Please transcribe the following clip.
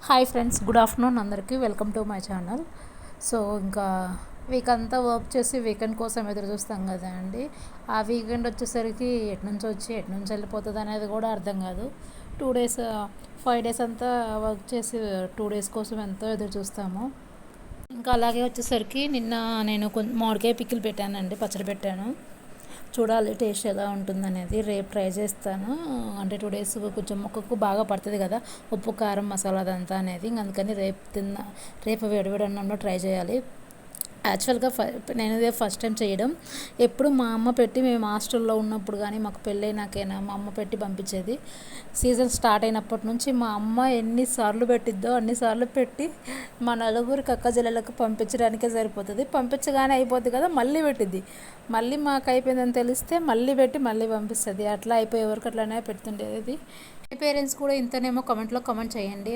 Hi friends, good afternoon అందరికీ. Welcome to my channel. So ఇంకా week అంతా work చేసి వీకెండ్ కోసం ఎదురు చూస్తాం కదా అండి. ఆ వీకెండ్ వచ్చేసరికి ఎటు నుంచి వెళ్ళిపోతుంది అనేది కూడా అర్థం కాదు. 2 డేస్ 5 డేస్ అంతా వర్క్ చేసి 2 డేస్ కోసం ఎంతో ఎదురు చూస్తాము. ఇంకా అలాగే వచ్చేసరికి నిన్న నేను మామిడికాయ పికిల్ పెట్టానండి, పచ్చడి పెట్టాను. చూడాలి టేస్ట్ ఎలా ఉంటుందనేది. రేపు ట్రై చేస్తాను. అంటే 2 డేస్ కొంచెం మొక్కకు బాగా పడుతుంది కదా, ఉప్పు కారం మసాలా అదంతా అనేది. అందుకని రేపు వేడివేడి అన్నంలో ట్రై చేయాలి. యాక్చువల్గా నేను ఇదే ఫస్ట్ టైం చేయడం. ఎప్పుడు మా అమ్మ పెట్టి, మేము హాస్టల్లో ఉన్నప్పుడు కానీ మాకు పెళ్ళైనాకైనా మా అమ్మ పెట్టి పంపించేది. సీజన్ స్టార్ట్ అయినప్పటి నుంచి మా అమ్మ ఎన్నిసార్లు పెట్టిద్దో అన్నిసార్లు పెట్టి మా నలుగురికి అక్కజెల్లెలకు పంపించడానికే సరిపోతుంది. పంపించగానే అయిపోద్ది కదా, మళ్ళీ పెట్టిద్ది. మళ్ళీ మాకు అయిపోయిందని తెలిస్తే మళ్ళీ పెట్టి మళ్ళీ పంపిస్తుంది. అట్లా అయిపోయే వరకు అట్లానే పెడుతుండేది. మీ పేరెంట్స్ కూడా ఇంతనేమో కామెంట్లో కామెంట్ చేయండి.